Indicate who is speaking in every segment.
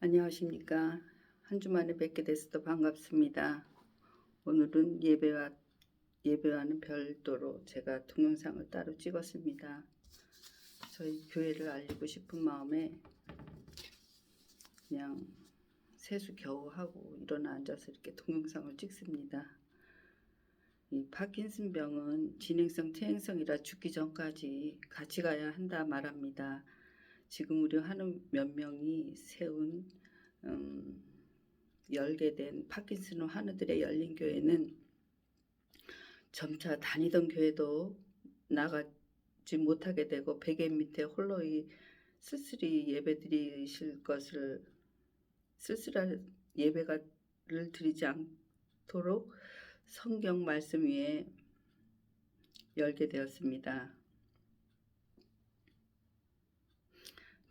Speaker 1: 안녕하십니까. 한 주 만에 뵙게 돼서 반갑습니다. 오늘은 예배와는 별도로 제가 동영상을 따로 찍었습니다. 저희 교회를 알리고 싶은 마음에 그냥 세수 겨우 하고 일어나 앉아서 이렇게 동영상을 찍습니다. 이 파킨슨 병은 진행성, 퇴행성이라 죽기 전까지 같이 가야 한다 말합니다. 지금 우리 하는 몇 명이 세운 열게 된 파킨슨의 환우들의 열린 교회는 점차 다니던 교회도 나가지 못하게 되고 베개 밑에 홀로이 쓸쓸히 예배드리실 것을 쓸쓸한 예배를 드리지 않도록 성경 말씀 위에 열게 되었습니다.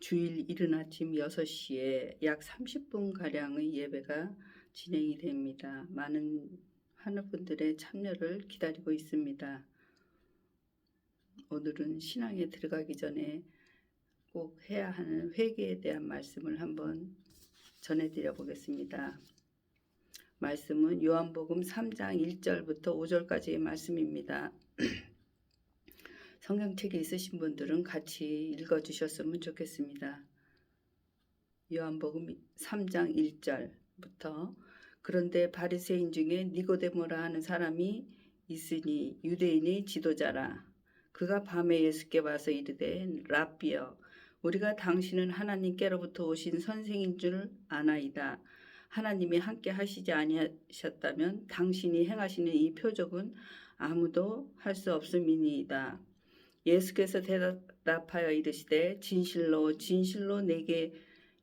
Speaker 1: 주일 이른 아침 6시에 약 30분가량의 예배가 진행이 됩니다. 많은 환우분들의 참여를 기다리고 있습니다. 오늘은 신앙에 들어가기 전에 꼭 해야 하는 회개에 대한 말씀을 한번 전해드려 보겠습니다. 말씀은 요한복음 3장 1절부터 5절까지의 말씀입니다. 성경책이 있으신 분들은 같이 읽어주셨으면 좋겠습니다. 요한복음 3장 1절부터 그런데 바리새인 중에 니고데모라 하는 사람이 있으니 유대인의 지도자라. 그가 밤에 예수께 와서 이르되 랍비여 우리가 당신은 하나님께로부터 오신 선생인 줄 아나이다. 하나님이 함께 하시지 아니하셨다면 당신이 행하시는 이 표적은 아무도 할 수 없음이니이다. 예수께서 대답하여 이르시되 진실로 진실로 내게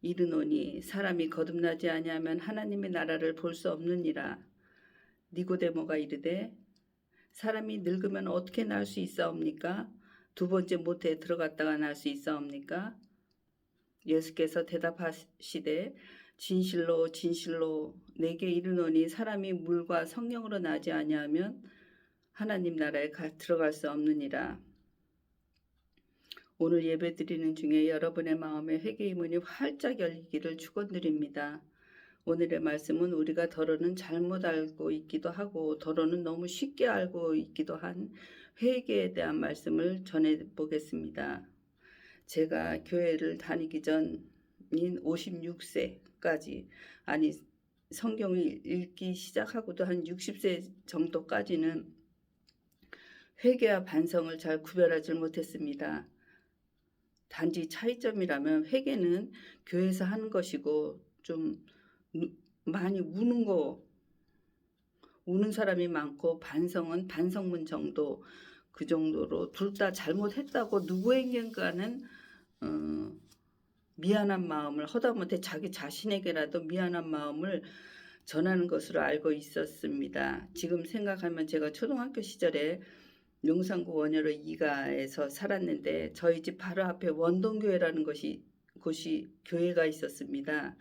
Speaker 1: 이르노니 사람이 거듭나지 아니하면 하나님의 나라를 볼 수 없느니라. 니고데모가 이르되 사람이 늙으면 어떻게 날 수 있사옵니까? 두 번째 모태에 들어갔다가 날 수 있사옵니까? 예수께서 대답하시되 진실로 진실로 내게 이르노니 사람이 물과 성령으로 나지 아니하면 하나님 나라에 들어갈 수 없느니라. 오늘 예배드리는 중에 여러분의 마음에 회개의 문이 활짝 열리기를 축원드립니다. 오늘의 말씀은 우리가 더러는 잘못 알고 있기도 하고 더러는 너무 쉽게 알고 있기도 한 회개에 대한 말씀을 전해보겠습니다. 제가 교회를 다니기 전인 56세까지 아니 성경을 읽기 시작하고도 한 60세 정도까지는 회개와 반성을 잘 구별하지 못했습니다. 단지 차이점이라면 회개는 교회에서 하는 것이고 좀 많이 우는 사람이 많고 반성은 반성문 정도 그 정도로 둘 다 잘못했다고 누구에게는 미안한 마음을 허다못해 자기 자신에게라도 미안한 마음을 전하는 것으로 알고 있었습니다. 지금 생각하면 제가 초등학교 시절에 용산구 원효로 2가에서 살았는데 저희 집 바로 앞에 원동교회라는 곳이 교회가 있었습니다.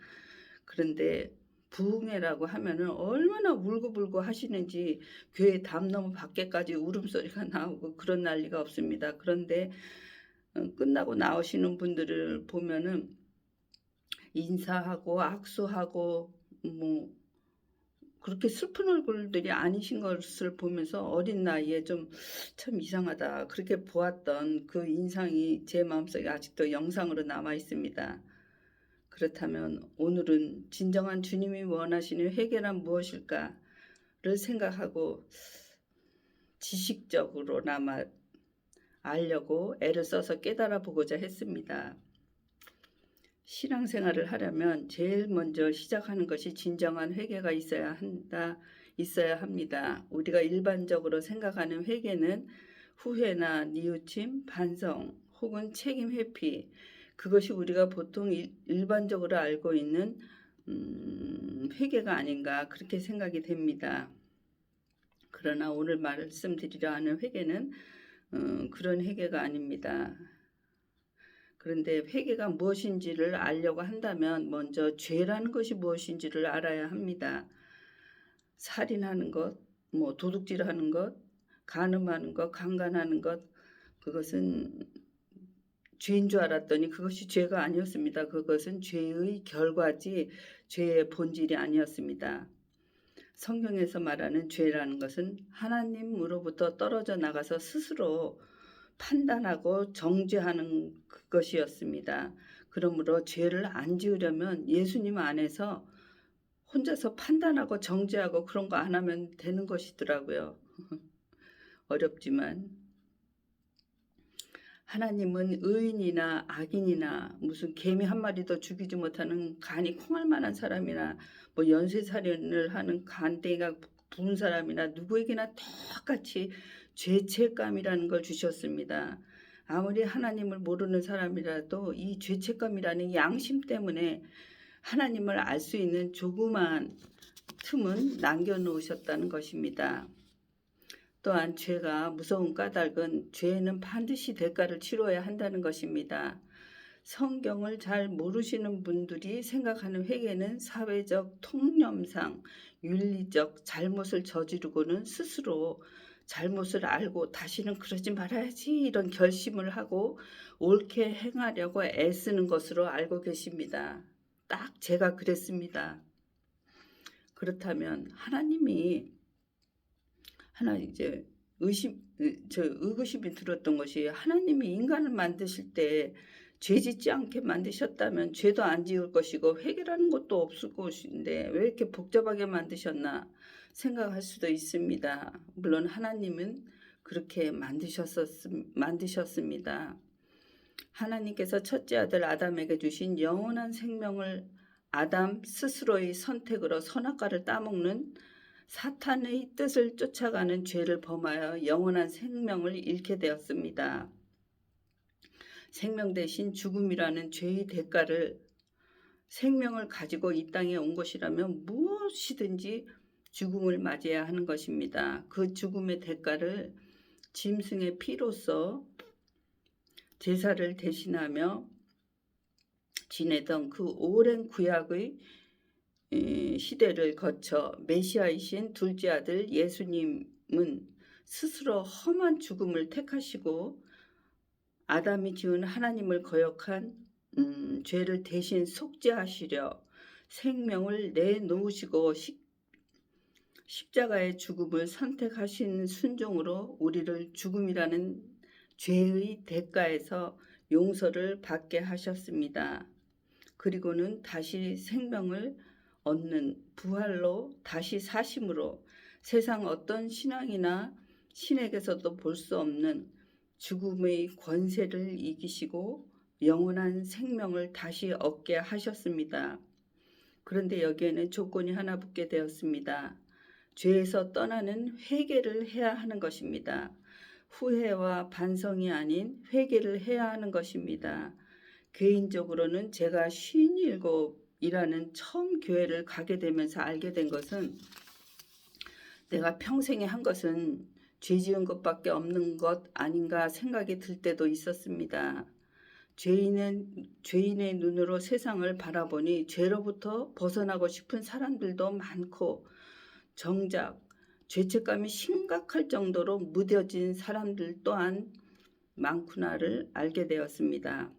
Speaker 1: 그런데 부흥회라고 하면은 얼마나 울고불고 하시는지 교회 담 너머 밖에까지 울음소리가 나오고 그런 난리가 없습니다. 그런데 끝나고 나오시는 분들을 보면은 인사하고 악수하고 뭐 그렇게 슬픈 얼굴들이 아니신 것을 보면서 어린 나이에 좀 참 이상하다 그렇게 보았던 그 인상이 제 마음속에 아직도 영상으로 남아 있습니다. 그렇다면 오늘은 진정한 주님이 원하시는 회개란 무엇일까를 생각하고 지식적으로나마 알려고 애를 써서 깨달아 보고자 했습니다. 신앙생활을 하려면 제일 먼저 시작하는 것이 진정한 회개가 있어야 합니다. 우리가 일반적으로 생각하는 회개는 후회나 뉘우침, 반성 혹은 책임 회피 그것이 우리가 보통 일반적으로 알고 있는 회개가 아닌가 그렇게 생각이 됩니다. 그러나 오늘 말씀드리려 하는 회개는 그런 회개가 아닙니다. 그런데 회개가 무엇인지를 알려고 한다면 먼저 죄라는 것이 무엇인지를 알아야 합니다. 살인하는 것, 도둑질하는 것, 간음하는 것, 강간하는 것 그것은 죄인 줄 알았더니 그것이 죄가 아니었습니다. 그것은 죄의 결과지 죄의 본질이 아니었습니다. 성경에서 말하는 죄라는 것은 하나님으로부터 떨어져 나가서 스스로 판단하고 정죄하는 것이었습니다. 그러므로 죄를 안 지으려면 예수님 안에서 혼자서 판단하고 정죄하고 그런 거 안 하면 되는 것이더라고요. 어렵지만 하나님은 의인이나 악인이나 무슨 개미 한 마리도 죽이지 못하는 간이 콩할 만한 사람이나 뭐 연쇄살인을 하는 간땡이가 부은 사람이나 누구에게나 똑같이 죄책감이라는 걸 주셨습니다. 아무리 하나님을 모르는 사람이라도 이 죄책감이라는 양심 때문에 하나님을 알 수 있는 조그만 틈은 남겨놓으셨다는 것입니다. 또한 죄가 무서운 까닭은 죄는 반드시 대가를 치러야 한다는 것입니다. 성경을 잘 모르시는 분들이 생각하는 회개는 사회적 통념상 윤리적 잘못을 저지르고는 스스로 잘못을 알고 다시는 그러지 말아야지 이런 결심을 하고 옳게 행하려고 애쓰는 것으로 알고 계십니다. 딱 제가 그랬습니다. 그렇다면 하나님이 하나 이제 의구심이 들었던 것이 하나님이 인간을 만드실 때 죄 짓지 않게 만드셨다면 죄도 안 지을 것이고 회개라는 것도 없을 것인데 왜 이렇게 복잡하게 만드셨나 생각할 수도 있습니다. 물론 하나님은 그렇게 만드셨습니다. 하나님께서 첫째 아들 아담에게 주신 영원한 생명을 아담 스스로의 선택으로 선악과를 따먹는 사탄의 뜻을 쫓아가는 죄를 범하여 영원한 생명을 잃게 되었습니다. 생명 대신 죽음이라는 죄의 대가를 생명을 가지고 이 땅에 온 것이라면 무엇이든지 죽음을 맞이해야 하는 것입니다. 그 죽음의 대가를 짐승의 피로써 제사를 대신하며 지내던 그 오랜 구약의 시대를 거쳐 메시아이신 둘째 아들 예수님은 스스로 험한 죽음을 택하시고 아담이 지은 하나님을 거역한 죄를 대신 속죄하시려 생명을 내놓으시고 십자가의 죽음을 선택하신 순종으로 우리를 죽음이라는 죄의 대가에서 용서를 받게 하셨습니다. 그리고는 다시 생명을 얻는 부활로 다시 사심으로 세상 어떤 신앙이나 신에게서도 볼 수 없는 죽음의 권세를 이기시고 영원한 생명을 다시 얻게 하셨습니다. 그런데 여기에는 조건이 하나 붙게 되었습니다. 죄에서 떠나는 회개를 해야 하는 것입니다. 후회와 반성이 아닌 회개를 해야 하는 것입니다. 개인적으로는 제가 57이라는 처음 교회를 가게 되면서 알게 된 것은 내가 평생에 한 것은 죄 지은 것밖에 없는 것 아닌가 생각이 들 때도 있었습니다. 죄인의 눈으로 세상을 바라보니 죄로부터 벗어나고 싶은 사람들도 많고 정작 죄책감이 심각할 정도로 무뎌진 사람들 또한 많구나를 알게 되었습니다.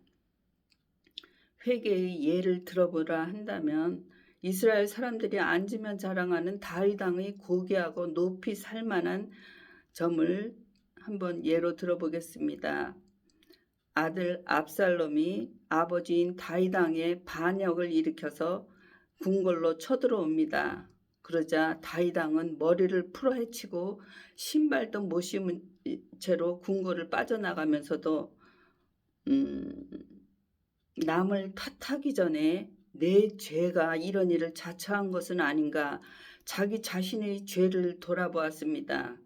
Speaker 1: 회개의 예를 들어보라 한다면 이스라엘 사람들이 앉으면 자랑하는 다윗 왕의 고귀하고 높이 살만한 점을 한번 예로 들어보겠습니다. 아들 압살롬이 아버지인 다윗 왕의 반역을 일으켜서 궁궐로 쳐들어옵니다. 그러자 다윗 왕은 머리를 풀어헤치고 신발도 못 신은 채로 궁궐을 빠져나가면서도 남을 탓하기 전에 내 죄가 이런 일을 자처한 것은 아닌가 자기 자신의 죄를 돌아보았습니다.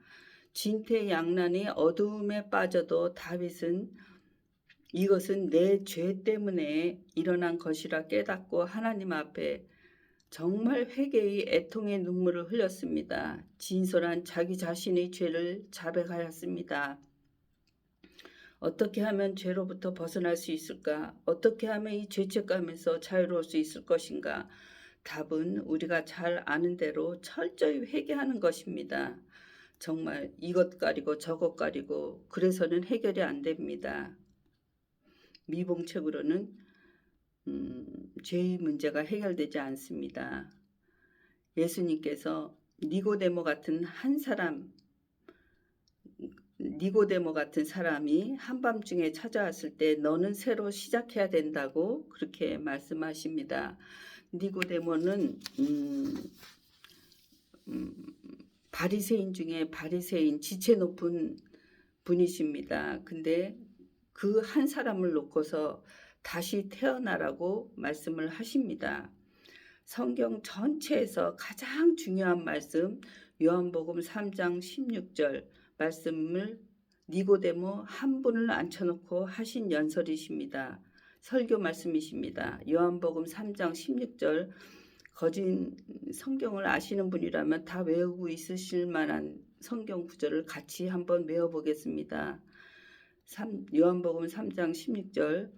Speaker 1: 진퇴양난이 어두움에 빠져도 다윗은 이것은 내 죄 때문에 일어난 것이라 깨닫고 하나님 앞에 정말 회개의 애통의 눈물을 흘렸습니다. 진솔한 자기 자신의 죄를 자백하였습니다. 어떻게 하면 죄로부터 벗어날 수 있을까? 어떻게 하면 이 죄책감에서 자유로울 수 있을 것인가? 답은 우리가 잘 아는 대로 철저히 회개하는 것입니다. 정말 이것 가리고 저것 가리고 그래서는 해결이 안 됩니다. 미봉책으로는 죄의 문제가 해결되지 않습니다. 예수님께서 니고데모 같은 사람이 한밤중에 찾아왔을 때 너는 새로 시작해야 된다고 그렇게 말씀하십니다. 니고데모는 바리새인 중에 바리새인, 지체 높은 분이십니다. 근데 그 한 사람을 놓고서 다시 태어나라고 말씀을 하십니다. 성경 전체에서 가장 중요한 말씀, 요한복음 3장 16절 말씀을 니고데모 한 분을 앉혀놓고 하신 연설이십니다. 설교 말씀이십니다. 요한복음 3장 16절 거진 성경을 아시는 분이라면 다 외우고 있으실 만한 성경 구절을 같이 한번 외워보겠습니다. 요한복음 3장 16절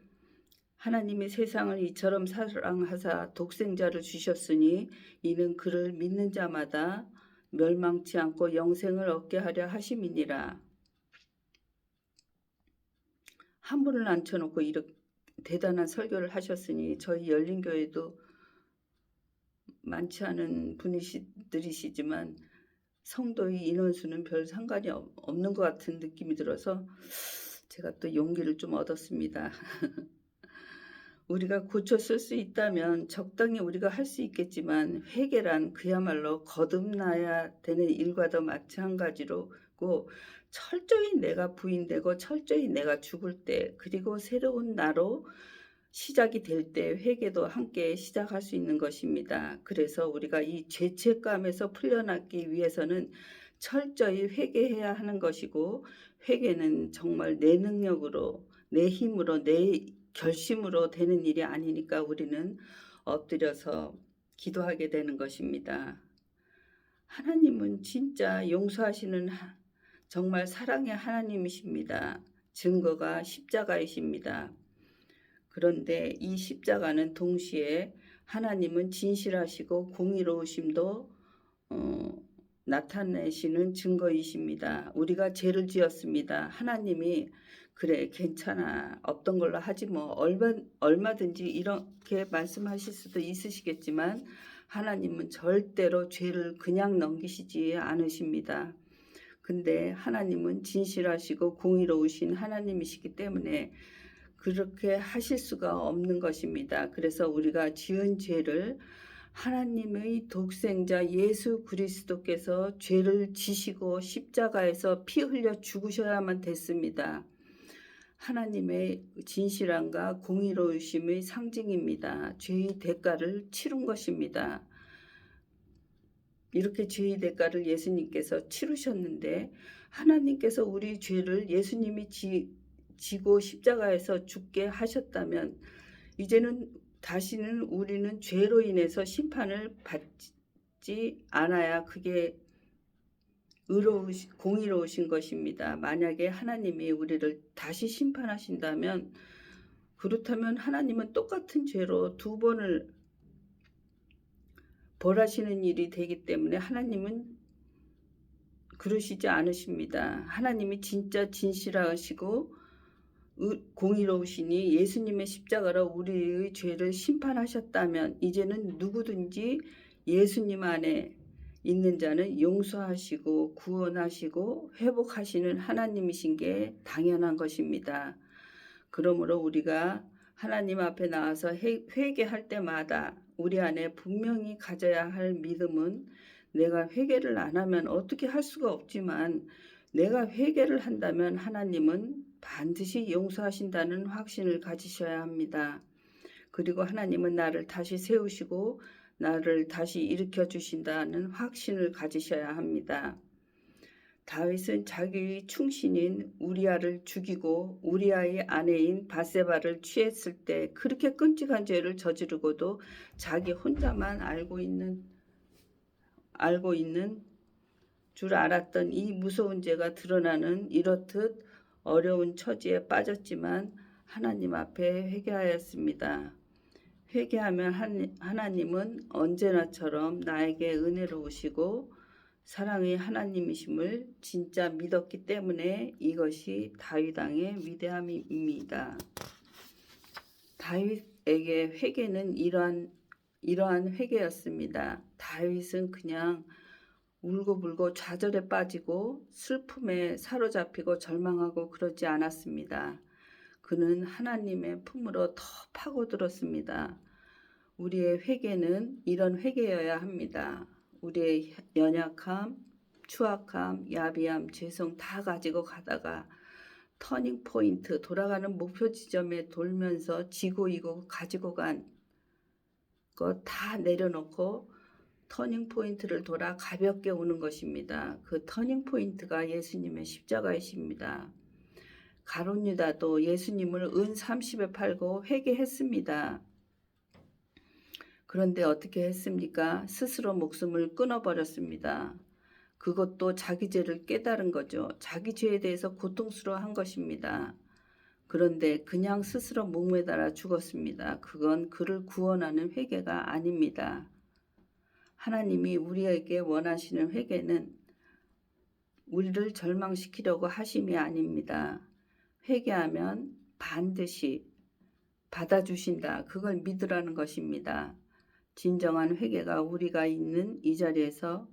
Speaker 1: 하나님이 세상을 이처럼 사랑하사 독생자를 주셨으니 이는 그를 믿는 자마다 멸망치 않고 영생을 얻게 하려 하심이니라. 한 분을 앉혀놓고 이렇게 대단한 설교를 하셨으니 저희 열린교회도 많지 않은 분들이시지만 성도의 인원수는 별 상관이 없는 것 같은 느낌이 들어서 제가 또 용기를 좀 얻었습니다. 우리가 고쳐 쓸 수 있다면 적당히 우리가 할 수 있겠지만 회개란 그야말로 거듭나야 되는 일과도 마찬가지로고 철저히 내가 부인되고 철저히 내가 죽을 때 그리고 새로운 나로 시작이 될 때 회개도 함께 시작할 수 있는 것입니다. 그래서 우리가 이 죄책감에서 풀려나기 위해서는 철저히 회개해야 하는 것이고 회개는 정말 내 능력으로 내 힘으로 내 결심으로 되는 일이 아니니까 우리는 엎드려서 기도하게 되는 것입니다. 하나님은 진짜 용서하시는 정말 사랑의 하나님이십니다. 증거가 십자가이십니다. 그런데 이 십자가는 동시에 하나님은 진실하시고 공의로우심도 나타내시는 증거이십니다. 우리가 죄를 지었습니다. 하나님이 그래 괜찮아 없던 걸로 하지 뭐 얼마든지 이렇게 말씀하실 수도 있으시겠지만 하나님은 절대로 죄를 그냥 넘기시지 않으십니다. 근데 하나님은 진실하시고 공의로우신 하나님이시기 때문에 그렇게 하실 수가 없는 것입니다. 그래서 우리가 지은 죄를 하나님의 독생자 예수 그리스도께서 죄를 지시고 십자가에서 피 흘려 죽으셔야만 됐습니다. 하나님의 진실함과 공의로우심의 상징입니다. 죄의 대가를 치른 것입니다. 이렇게 죄의 대가를 예수님께서 치르셨는데 하나님께서 우리 죄를 예수님이 지고 십자가에서 죽게 하셨다면 이제는 다시는 우리는 죄로 인해서 심판을 받지 않아야 그게 공의로우신 것입니다. 만약에 하나님이 우리를 다시 심판하신다면 그렇다면 하나님은 똑같은 죄로 두 번을 벌하시는 일이 되기 때문에 하나님은 그러시지 않으십니다. 하나님이 진짜 진실하시고 공의로우시니 예수님의 십자가로 우리의 죄를 심판하셨다면 이제는 누구든지 예수님 안에 있는 자는 용서하시고 구원하시고 회복하시는 하나님이신 게 당연한 것입니다. 그러므로 우리가 하나님 앞에 나와서 회개할 때마다 우리 안에 분명히 가져야 할 믿음은 내가 회개를 안 하면 어떻게 할 수가 없지만 내가 회개를 한다면 하나님은 반드시 용서하신다는 확신을 가지셔야 합니다. 그리고 하나님은 나를 다시 세우시고 나를 다시 일으켜 주신다는 확신을 가지셔야 합니다. 다윗은 자기의 충신인 우리아를 죽이고 우리아의 아내인 바세바를 취했을 때 그렇게 끔찍한 죄를 저지르고도 자기 혼자만 알고 있는 줄 알았던 이 무서운 죄가 드러나는 이렇듯 어려운 처지에 빠졌지만 하나님 앞에 회개하였습니다. 회개하면 하나님은 언제나처럼 나에게 은혜로우시고 사랑의 하나님이심을 진짜 믿었기 때문에 이것이 다윗 왕의 위대함입니다. 다윗에게 회개는 이러한 회개였습니다. 다윗은 그냥 울고불고 좌절에 빠지고 슬픔에 사로잡히고 절망하고 그러지 않았습니다. 그는 하나님의 품으로 더 파고들었습니다. 우리의 회개는 이런 회개여야 합니다. 우리의 연약함, 추악함, 야비함, 죄성 다 가지고 가다가 터닝 포인트, 돌아가는 목표 지점에 돌면서 지고 이고 가지고 간 것 다 내려놓고 터닝 포인트를 돌아 가볍게 오는 것입니다. 그 터닝 포인트가 예수님의 십자가이십니다. 가룟 유다도 예수님을 은 30에 팔고 회개했습니다. 그런데 어떻게 했습니까? 스스로 목숨을 끊어버렸습니다. 그것도 자기 죄를 깨달은 거죠. 자기 죄에 대해서 고통스러워한 것입니다. 그런데 그냥 스스로 목매달아 죽었습니다. 그건 그를 구원하는 회개가 아닙니다. 하나님이 우리에게 원하시는 회개는 우리를 절망시키려고 하심이 아닙니다. 회개하면 반드시 받아주신다. 그걸 믿으라는 것입니다. 진정한 회개가 우리가 있는 이 자리에서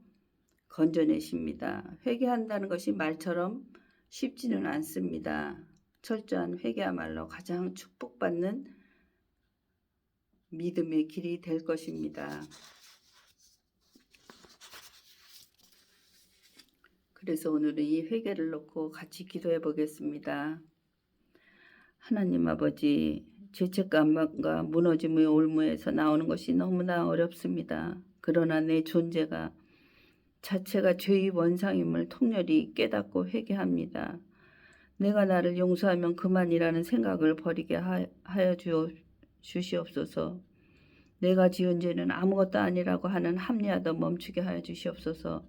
Speaker 1: 건져내십니다. 회개한다는 것이 말처럼 쉽지는 않습니다. 철저한 회개야말로 가장 축복받는 믿음의 길이 될 것입니다. 그래서 오늘은 이 회개를 놓고 같이 기도해 보겠습니다. 하나님 아버지, 죄책감과 무너짐의 올무에서 나오는 것이 너무나 어렵습니다. 그러나 내 존재가 자체가 죄의 원상임을 통렬히 깨닫고 회개합니다. 내가 나를 용서하면 그만이라는 생각을 버리게 하여 주시옵소서. 내가 지은 죄는 아무것도 아니라고 하는 합리화도 멈추게 하여 주시옵소서.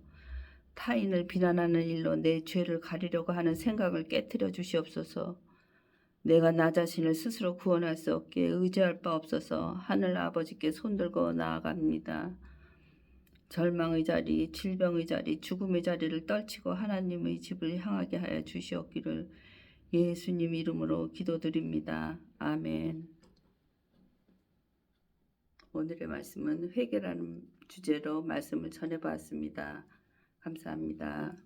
Speaker 1: 타인을 비난하는 일로 내 죄를 가리려고 하는 생각을 깨트려 주시옵소서. 내가 나 자신을 스스로 구원할 수 없게 의지할 바 없어서 하늘 아버지께 손들고 나아갑니다. 절망의 자리, 질병의 자리, 죽음의 자리를 떨치고 하나님의 집을 향하게 하여 주시옵기를 예수님 이름으로 기도드립니다. 아멘. 오늘의 말씀은 회개라는 주제로 말씀을 전해봤습니다. 감사합니다.